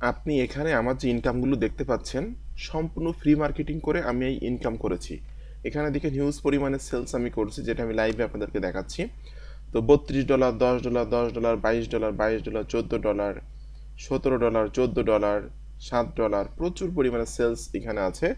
আপনি এখানে আমার যে ইনকামগুলো দেখতে পাচ্ছেন সম্পূর্ণ ফ্রি মার্কেটিং করে আমি এই ইনকাম করেছি। এখানে দেখেন হিউজ পরিমাণে সেলস আমি করছি, যেটা আমি লাইভে আপনাদেরকে দেখাচ্ছি। তো $32, $10, $10, $22, $22, $14, $17, $14, $7, প্রচুর পরিমাণে সেলস এখানে আছে।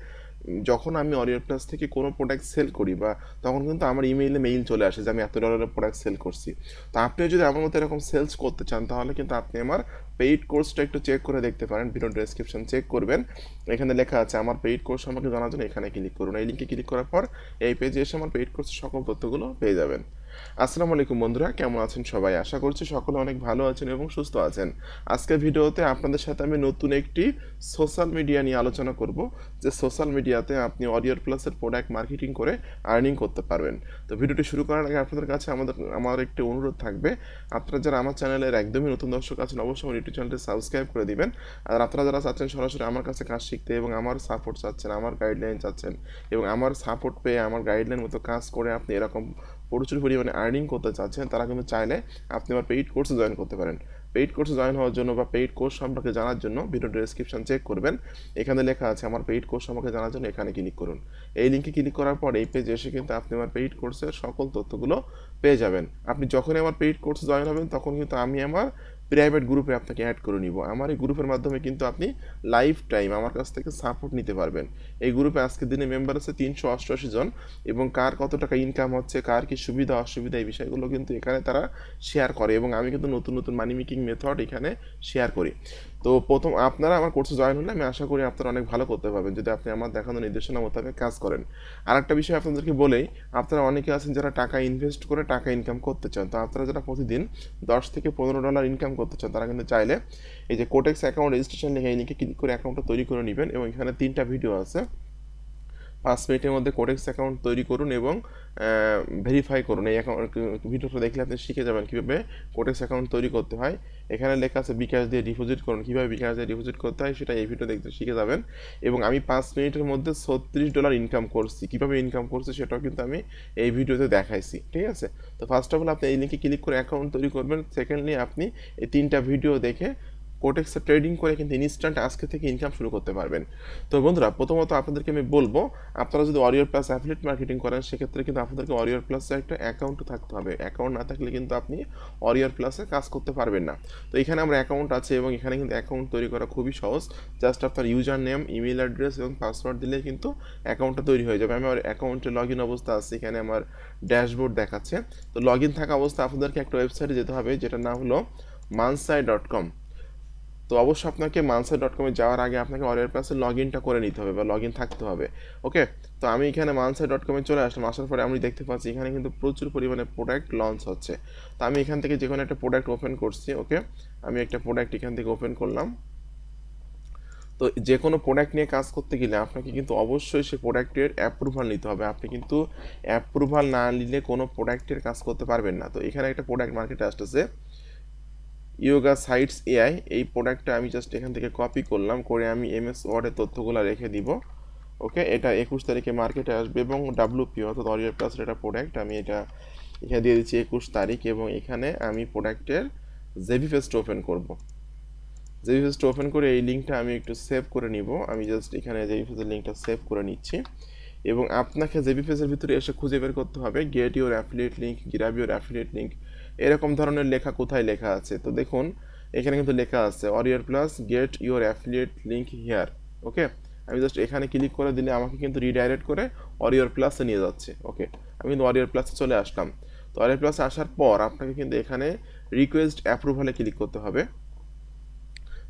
যখন আমি অরিয়র প্লাস থেকে কোনো প্রোডাক্ট সেল করি বা তখন কিন্তু আমার ইমেইলে মেইল চলে আসে যে আমি এত ডলারের প্রোডাক্ট সেল করছি। তো আপনিও যদি আমার মতো এরকম সেলস করতে চান তাহলে কিন্তু আপনি আমার পেইড কোর্সটা একটু চেক করে দেখতে পারেন। ভিডিও ডেসক্রিপশন চেক করবেন, এখানে লেখা আছে আমার পেইড কোর্স সম্পর্কে জানার জন্য এখানে ক্লিক করুন। এই লিঙ্কে ক্লিক করার পর এই পেজে এসে আমার পেইড কোর্সের সকল তথ্যগুলো পেয়ে যাবেন। আসসালামু আলাইকুম বন্ধুরা, কেমন আছেন সবাই? আশা করছি সকলে অনেক ভালো আছেন এবং সুস্থ আছেন। আজকের ভিডিওতে আপনাদের সাথে আমি নতুন একটি সোশ্যাল মিডিয়া নিয়ে আলোচনা করব, যে সোশ্যাল মিডিয়াতে আপনি অরিয়র প্লাসের প্রোডাক্ট মার্কেটিং করে আর্নিং করতে পারবেন। তো ভিডিওটি শুরু করার আগে আপনাদের কাছে আমার একটি অনুরোধ থাকবে, আপনারা যারা আমার চ্যানেলের একদমই নতুন দর্শক আছেন অবশ্যই আমার ইউটিউব চ্যানেলটি সাবস্ক্রাইব করে দিবেন। আর আপনারা যারা চাচ্ছেন সরাসরি আমার কাছে কাজ শিখতে এবং আমার সাপোর্ট চাচ্ছেন, আমার গাইডলাইন চাচ্ছেন এবং আমার সাপোর্ট পেয়ে আমার গাইডলাইন মতো কাজ করে আপনি এরকম প্রচুর পরিমাণে আর্নিং করতে চাচ্ছেন, তারা কিন্তু চাইলে আপনি আমার পেইড কোর্সে জয়েন করতে পারেন। পেইড কোর্সে জয়েন হওয়ার জন্য বা পেইড কোর্স সম্পর্কে জানার জন্য ভিডিও ডেসক্রিপশন চেক করবেন, এখানে লেখা আছে আমার পেইড কোর্স সম্পর্কে জানার জন্য এখানে ক্লিক করুন। এই লিঙ্কে ক্লিক করার পর এই পেজে এসে কিন্তু আপনি আমার পেইড কোর্সের সকল তথ্যগুলো পেয়ে যাবেন। আপনি যখনই আমার পেইড কোর্সে জয়েন হবেন তখন কিন্তু আমি আমার প্রাইভেট গ্রুপে আপনাকে অ্যাড করে নিব। আমার এই গ্রুপের মাধ্যমে কিন্তু আপনি লাইফ টাইম আমার কাছ থেকে সাপোর্ট নিতে পারবেন। এই গ্রুপে আজকের দিনে মেম্বার আছে 388 জন এবং কার কত টাকা ইনকাম হচ্ছে, কার কি সুবিধা অসুবিধা, এই বিষয়গুলো কিন্তু এখানে তারা শেয়ার করে এবং আমি কিন্তু নতুন নতুন মানি মেকিং মেথড এখানে শেয়ার করি। তো প্রথম আপনারা আমার কোর্সে জয়েন হলে আমি আশা করি আপনারা অনেক ভালো করতে পারবেন যদি আপনি আমার দেখানো নির্দেশনা মোতাবেক কাজ করেন। আর একটা বিষয় আপনাদেরকে বলেই, আপনারা অনেকে আছেন যারা টাকা ইনভেস্ট করে টাকা ইনকাম করতে চান। তো আপনারা যারা প্রতিদিন $10 থেকে $15 ইনকাম করতে চান তারা কিন্তু চাইলে এই যে কোটেক্স অ্যাকাউন্ট রেজিস্ট্রেশন লিখে এই লিঙ্কে ক্লিক করে অ্যাকাউন্টটা তৈরি করে নেবেন এবং এখানে 3টা ভিডিও আছে। 5 মিনিটের মধ্যে কোটেক্স অ্যাকাউন্ট তৈরি করুন এবং ভেরিফাই করুন। এই অ্যাকাউন্ট ভিডিওটা দেখলে আপনি শিখে যাবেন কীভাবে কোটেক্স অ্যাকাউন্ট তৈরি করতে হয়। এখানে লেখা আছে বিকাশ দিয়ে ডিপোজিট করুন, কীভাবে বিকাশ দিয়ে ডিপোজিট করতে হয় সেটা এই ভিডিও দেখতে শিখে যাবেন। এবং আমি 5 মিনিটের মধ্যে $36 ইনকাম করছি, কীভাবে ইনকাম করছি সেটাও কিন্তু আমি এই ভিডিওতে দেখাইছি। ঠিক আছে, তো ফার্স্ট অফ অল আপনি এই লিঙ্কে ক্লিক করে অ্যাকাউন্ট তৈরি করবেন। সেকেন্ডলি আপনি এই 3টা ভিডিও দেখে কোটেক্সে ট্রেডিং করে কিন্তু ইনস্ট্যান্ট আজকে থেকে ইনকাম শুরু করতে পারবেন। তো বন্ধুরা, প্রথমত আপনাদেরকে আমি বলবো, আপনারা যদি অরিয়র প্লাস অ্যাফিলিয়েট মার্কেটিং করেন সেক্ষেত্রে কিন্তু আপনাদেরকে অরিয়র প্লাসে একটা অ্যাকাউন্টও থাকতে হবে। অ্যাকাউন্ট না থাকলে কিন্তু আপনি অরিয়র প্লাসে কাজ করতে পারবেন না। তো এখানে আমার অ্যাকাউন্ট আছে এবং এখানে কিন্তু অ্যাকাউন্ট তৈরি করা খুবই সহজ। জাস্ট আপনার ইউজার নেম, ইমেল অ্যাড্রেস এবং পাসওয়ার্ড দিলে কিন্তু অ্যাকাউন্টটা তৈরি হয়ে যাবে। আমার অ্যাকাউন্টে লগ ইন অবস্থা আছে, এখানে আমার ড্যাশবোর্ড দেখাচ্ছে। তো লগ ইন থাকা অবস্থা আপনাদেরকে একটা ওয়েবসাইটে যেতে হবে যেটার নাম হলো mansai.com। তো অবশ্যই আপনাকে mansai.com যাওয়ার আগে আপনাকে অরিয়র প্লাসে লগ ইনটা করে নিতে হবে বা লগ ইন থাকতে হবে। ওকে, তো আমি এখানে mansai.com চলে আসলাম। আসার পরে আমি দেখতে পাচ্ছি এখানে কিন্তু প্রচুর পরিমাণে প্রোডাক্ট লঞ্চ হচ্ছে। তো আমি এখান থেকে যে কোনো একটা প্রোডাক্ট ওপেন করছি। ওকে, আমি একটা প্রোডাক্ট এখান থেকে ওপেন করলাম। তো যে কোনো প্রোডাক্ট নিয়ে কাজ করতে গেলে আপনাকে কিন্তু অবশ্যই সেই প্রোডাক্টের অ্যাপ্রুভাল নিতে হবে। আপনি কিন্তু অ্যাপ্রুভাল না নিলে কোনো প্রোডাক্টের কাজ করতে পারবেন না। তো এখানে একটা প্রোডাক্ট মার্কেটে আসতেছে ইয়োগা সাইটস এআই। এই প্রোডাক্টটা আমি জাস্ট এখান থেকে কপি করলাম, করে আমি এমএস ওয়ার্ডে তথ্যগুলো রেখে দিব। ওকে, এটা 21 তারিখে মার্কেটে আসবে এবং ডাব্লুপি অর্থাৎ অরিয়র প্লাসের একটা প্রোডাক্ট। আমি এটা এখানে দিয়ে দিচ্ছি 21 তারিখ এবং এখানে আমি প্রোডাক্টের জেবি পেজটা ওপেন করব। জেবি পেজটা ওপেন করে এই লিঙ্কটা আমি একটু সেভ করে নিব। আমি জাস্ট এখানে জেবি পেজের লিঙ্কটা সেভ করে নিচ্ছি এবং আপনাকে জেবি পেজের ভিতরে এসে খুঁজে বের করতে হবে gate your affiliate link, grab your affiliate link, এরকম ধরনের লেখা কোথায় লেখা আছে। তো দেখুন এখানে কিন্তু লেখা আছে Warrior Plus get your affiliate link here. Okay, আমি জাস্ট এখানে ক্লিক করে দিলে আমাকে কিন্তু রিডাইরেক্ট করে অরিয়র প্লাসে নিয়ে যাচ্ছে। ওকে, আমি কিন্তু অরিয়র প্লাসে চলে আসলাম। তো অরিয়র প্লাসে আসার পর আপনাকে কিন্তু এখানে রিকোয়েস্ট অ্যাপ্রুভালে ক্লিক করতে হবে।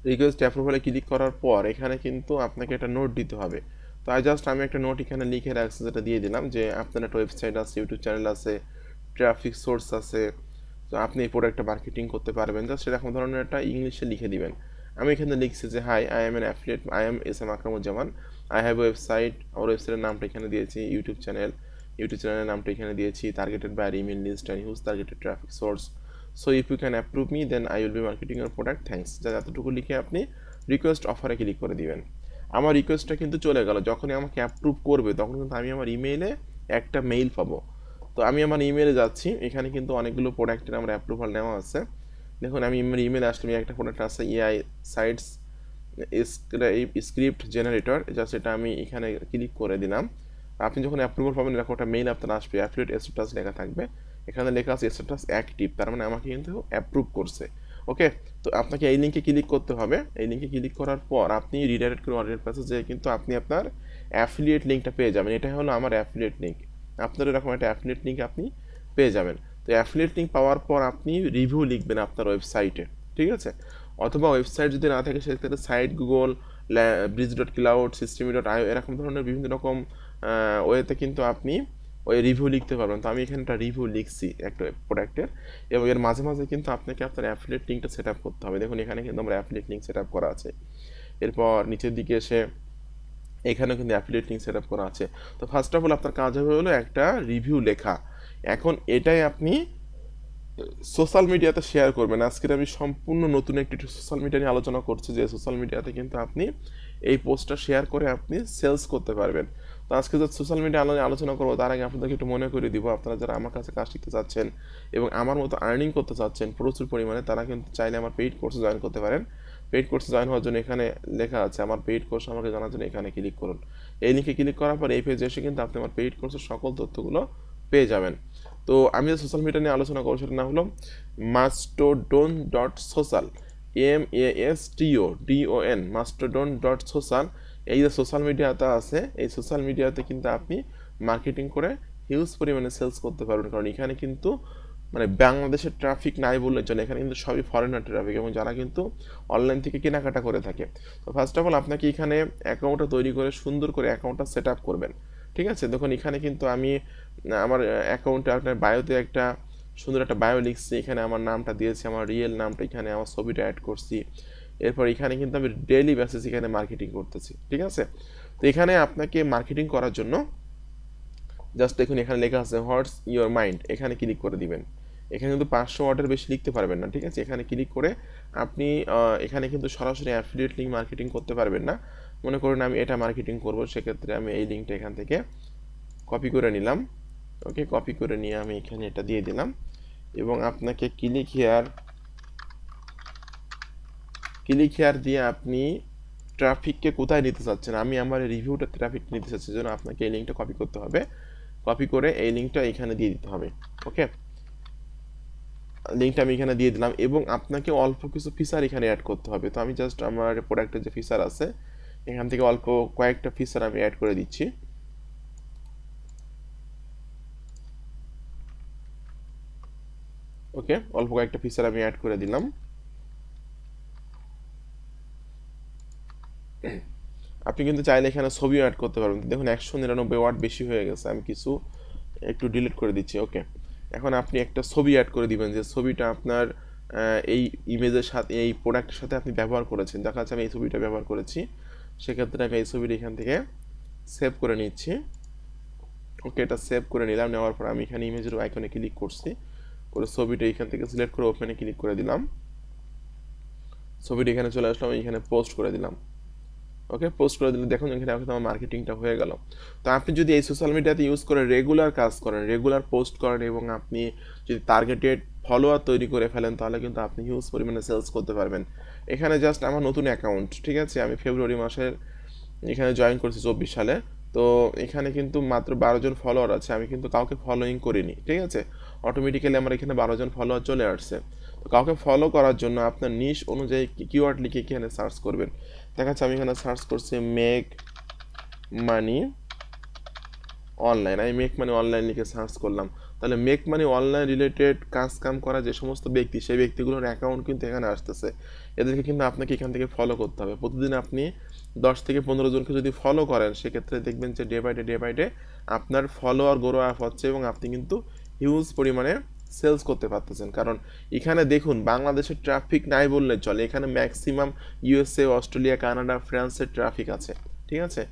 রিকোয়েস্ট অ্যাপ্রুভালে ক্লিক করার পর এখানে কিন্তু আপনাকে একটা নোট দিতে হবে। তো আমি একটা নোট এখানে লিখে রাখছি, যেটা দিয়ে দিলাম যে আপনার একটা ওয়েবসাইট আছে, ইউটিউব চ্যানেল আছে, ট্রাফিক সোর্স আছে, তো আপনি এই প্রোডাক্টটা মার্কেটিং করতে পারবেন। জাস্ট এরকম ধরনের একটা ইংলিশে লিখে দিবেন। আমি এখানে লিখছি যে hi, I am an affiliate, I am S M Akramuzzaman, I have website. আমার ওয়েবসাইটের নামটা এখানে দিয়েছি, ইউটিউব চ্যানেলের নামটা এখানে দিয়েছি, targeted buyer email list and huge targeted traffic source. So if you can approve me then I will be marketing your product, thanks. যা এতটুকু লিখে আপনি রিকোয়েস্ট অফারে ক্লিক করে দিবেন। আমার রিকোয়েস্টটা কিন্তু চলে গেল। যখনই আমাকে অ্যাপ্রুভ করবে তখন কিন্তু আমি আমার ইমেইলে একটা মেইল পাবো। তো আমি আমার ইমেলে যাচ্ছি, এখানে কিন্তু অনেকগুলো প্রোডাক্টের আমার অ্যাপ্রুভাল নেওয়া আছে। দেখুন আমি আমার ইমেলে আসলে একটা প্রোডাক্ট আছে AI sites script generator, just এটা আমি এখানে ক্লিক করে দিলাম। আপনি যখন অ্যাপ্রুভাল পাবেন এরকম একটা মেইল আপনার আসবে, অ্যাফিলিয়েট স্ট্যাটাস লেখা থাকবে, এখানে লেখা আছে স্ট্যাটাস অ্যাক্টিভ, তার মানে আমাকে কিন্তু অ্যাপ্রুভ করছে। ওকে, তো আপনাকে এই লিঙ্কে ক্লিক করতে হবে। এই লিঙ্কে ক্লিক করার পর আপনি রিডাইরেক্ট করে অর্ডার পেজে যেয়ে কিন্তু আপনি আপনার অ্যাফিলিয়েট লিঙ্কটা পেয়ে যাবেন। এটা হলো আমার অ্যাফিলিয়েট লিঙ্ক, আপনার এরকম একটা অ্যাফিলিয়েট লিঙ্ক আপনি পেয়ে যাবেন। তো অ্যাফিলিয়েট লিঙ্ক পাওয়ার পর আপনি রিভিউ লিখবেন আপনার ওয়েবসাইটে, ঠিক আছে? অথবা ওয়েবসাইট যদি না থাকে সেক্ষেত্রে সাইট গুগল, ব্রিজ.ক্লাউড, সিস্টেমি.io এরকম ধরনের বিভিন্ন রকম ওয়েতে কিন্তু আপনি ওই রিভিউ লিখতে পারবেন। তো আমি এখানে একটা রিভিউ লিখছি একটা প্রোডাক্টের, এবং এর মাঝে মাঝে কিন্তু আপনাকে আপনার অ্যাফিলিয়েট লিঙ্কটা সেট আপ করতে হবে। দেখুন এখানে কিন্তু আমার অ্যাফিলিয়েট লিঙ্ক সেট আপ করা আছে। এরপর নিচের দিকে এসে এখানেও কিন্তু অ্যাফিলিয়েট লিঙ্ক সেট আপ করা আছে। তো ফার্স্ট অফ অল আপনার কাজ হবে হলো একটা রিভিউ লেখা। এখন এটাই আপনি সোশ্যাল মিডিয়াতে শেয়ার করবেন। আজকে আমি সম্পূর্ণ নতুন একটি সোশ্যাল মিডিয়া নিয়ে আলোচনা করছি, যে সোশ্যাল মিডিয়াতে কিন্তু আপনি এই পোস্টটা শেয়ার করে আপনি সেলস করতে পারবেন। তো আজকে যে সোশ্যাল মিডিয়া আলোচনা করবো তার আগে আপনাদেরকে একটু মনে করে দিব, আপনারা যারা আমার কাছে কাজ শিখতে চাচ্ছেন এবং আমার মতো আর্নিং করতে চাচ্ছেন প্রচুর পরিমাণে, তারা কিন্তু চাইলে আমার পেইড কোর্সে জয়েন করতে পারেন। পেইড কোর্সে জয়েন হওয়ার জন্য এখানে লেখা আছে আমার পেইড কোর্স আমাকে জানার জন্য এখানে ক্লিক করুন। এই লিঙ্কে ক্লিক করার পর এই পেজে এসে কিন্তু আপনি আমার পেইড কোর্সের সকল তথ্যগুলো পেয়ে যাবেন। তো আমি যে সোশ্যাল মিডিয়া নিয়ে আলোচনা করবো সেটা নাম হলো mastodon.social, MASTODON, mastodon.social। এই যে সোশ্যাল মিডিয়াটা আছে, এই সোশ্যাল মিডিয়াতে কিন্তু আপনি মার্কেটিং করে হিউজ পরিমাণে সেলস করতে পারবেন। কারণ এখানে কিন্তু মানে বাংলাদেশের ট্রাফিক নাই বললে চলে, এখানে কিন্তু সবই ফরেনার ট্রাফিক এবং যারা কিন্তু অনলাইন থেকে কেনাকাটা করে থাকে। তো ফার্স্ট অফ অল আপনাকে এখানে অ্যাকাউন্টটা তৈরি করে সুন্দর করে অ্যাকাউন্টটা সেট আপ করবেন, ঠিক আছে? দেখুন এখানে কিন্তু আমি আমার অ্যাকাউন্টে আপনার বায়োতে একটা সুন্দর একটা বায়ো লিখছি, এখানে আমার নামটা দিয়েছি, আমার রিয়েল নামটা, এখানে আমার ছবিটা অ্যাড করছি। এরপর এখানে কিন্তু আমি ডেইলি বেসিস এখানে মার্কেটিং করতেছি, ঠিক আছে? তো এখানে আপনাকে মার্কেটিং করার জন্য জাস্ট দেখুন এখানে লেখা আছে হোয়াটস ইউর মাইন্ড, এখানে ক্লিক করে দিবেন। এখানে কিন্তু 500 ওয়ার্ডের বেশি লিখতে পারবেন না, ঠিক আছে? এখানে ক্লিক করে আপনি এখানে কিন্তু সরাসরি অ্যাফিলিয়েট লিঙ্ক মার্কেটিং করতে পারবেন না। মনে করুন আমি এটা মার্কেটিং করব, সেক্ষেত্রে আমি এই লিঙ্কটা এখান থেকে কপি করে নিলাম। ওকে, কপি করে নিয়ে আমি এখানে এটা দিয়ে দিলাম এবং আপনাকে ক্লিক হেয়ার দিয়ে আপনি ট্রাফিককে কোথায় নিতে চাচ্ছেন, আমি আমার রিভিউটা ট্রাফিক নিতে চাচ্ছি, জন্য আপনাকে এই লিঙ্কটা কপি করতে হবে। কপি করে এই লিঙ্কটা এখানে দিয়ে দিতে হবে। ওকে, লিঙ্কটা আমি এখানে দিয়ে দিলাম এবং আপনাকে অল্প কিছু ফিচার এখানে অ্যাড করতে হবে। তো আমি জাস্ট আমার প্রোডাক্টের যে ফিচার আছে এখান থেকে অল্প কয়েকটা ফিচার আমি অ্যাড করে দিচ্ছি। ওকে, অল্প কয়েকটা ফিচার আমি অ্যাড করে দিলাম। আপনি কিন্তু চাইলে এখানে ছবিও অ্যাড করতে পারবেন। দেখুন 199 ওয়াট বেশি হয়ে গেছে, আমি কিছু একটু ডিলিট করে দিচ্ছি। ওকে, এখন আপনি একটা ছবি অ্যাড করে দিবেন, যে ছবিটা আপনার এই ইমেজের সাথে, এই প্রোডাক্টের সাথে আপনি ব্যবহার করেছেন। দেখা যাচ্ছে আমি এই ছবিটা ব্যবহার করেছি, সেক্ষেত্রে আমি এই ছবিটা এখান থেকে সেভ করে নিচ্ছি। ওকে, এটা সেভ করে নিলাম। নেওয়ার পর আমি এখানে ইমেজের আইকনে ক্লিক করছি, করে ছবিটা এখান থেকে সিলেক্ট করে ওপেনে ক্লিক করে দিলাম। ছবিটা এখানে চলে আসলাম, এখানে পোস্ট করে দিলাম। ওকে, পোস্ট করে দিলে দেখুন এখানে আমার মার্কেটিংটা হয়ে গেল। তো আপনি যদি এই সোশ্যাল মিডিয়াতে ইউজ করে রেগুলার কাজ করেন, রেগুলার পোস্ট করেন এবং আপনি যদি টার্গেটেড ফলোয়ার তৈরি করে ফেলেন, তাহলে কিন্তু আপনি হিউজ পরিমাণে সেলস করতে পারবেন। এখানে জাস্ট আমার নতুন অ্যাকাউন্ট, ঠিক আছে? আমি ফেব্রুয়ারি মাসের এখানে জয়েন করছি 24 সালে। তো এখানে কিন্তু মাত্র 12 জন ফলোয়ার আছে, আমি কিন্তু কাউকে ফলোইং করিনি, ঠিক আছে? অটোমেটিক্যালি আমার এখানে 12 জন ফলোয়ার চলে আসছে। তো কাউকে ফলো করার জন্য আপনার নিশ অনুযায়ী কিওয়ার্ড লিখে এখানে সার্চ করবেন। দেখা যাচ্ছে আমি এখানে সার্চ করছি মেক মানি অনলাইন, আমি মেক মানি অনলাইন লিখে সার্চ করলাম। তাহলে মেক মানি অনলাইন রিলেটেড কাম করা যে সমস্ত ব্যক্তি, সেই ব্যক্তিগুলোর অ্যাকাউন্ট কিন্তু এখানে আসতেছে। এদেরকে কিন্তু আপনাকে এখান থেকে ফলো করতে হবে। প্রতিদিন আপনি 10 থেকে 15 জনকে যদি ফলো করেন, সেক্ষেত্রে দেখবেন যে ডে বাই ডে আপনার ফলোয়ার গ্রো আপ হচ্ছে এবং আপনি কিন্তু হিউজ পরিমাণে সেলস করতে পারতেছেন। কারণ এখানে দেখুন বাংলাদেশের ট্রাফিক নাই বললে চলে, এখানে ম্যাক্সিমাম ইউএসএ, অস্ট্রেলিয়া, কানাডা, ফ্রান্সের ট্রাফিক আছে, ঠিক আছে?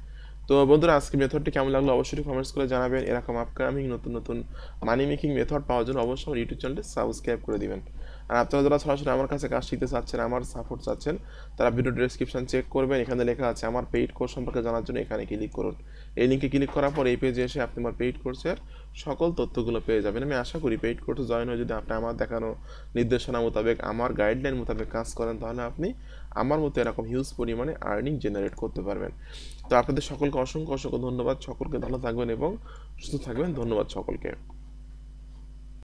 তো বন্ধুরা, আজকে মেথডটি কেমন লাগলো অবশ্যই কমেন্টস করে জানাবেন। এরকম আপকামিং নতুন নতুন মানি মেকিং মেথড পাওয়ার জন্য অবশ্যই আমার ইউটিউব চ্যানেলটি সাবস্ক্রাইব করে দিবেন। আর আপনারা যারা সরাসরি আমার কাছে কাজ শিখতে চাচ্ছেন, আমার সাপোর্ট চাচ্ছেন, তারা ভিডিও ডেসক্রিপশন চেক করবেন, এখানে লেখা আছে আমার পেইড কোর্স সম্পর্কে জানার জন্য এখানে ক্লিক করুন। এই লিঙ্কে ক্লিক করার পর এই পেজে এসে আপনি আমার পেইড কোর্সের সকল তথ্যগুলো পেয়ে যাবেন। আমি আশা করি পেইড কোর্সে জয়েন হয়ে যদি আপনি আমার দেখানো নির্দেশনা মোতাবেক, আমার গাইডলাইন মোতাবেক কাজ করেন, তাহলে আপনি আমার মতো এরকম হিউজ পরিমাণে আর্নিং জেনারেট করতে পারবেন। তো আপনাদের সকলকে অসংখ্য অসংখ্য ধন্যবাদ। সকলকে ভালো থাকবেন এবং সুস্থ থাকবেন। ধন্যবাদ সকলকে।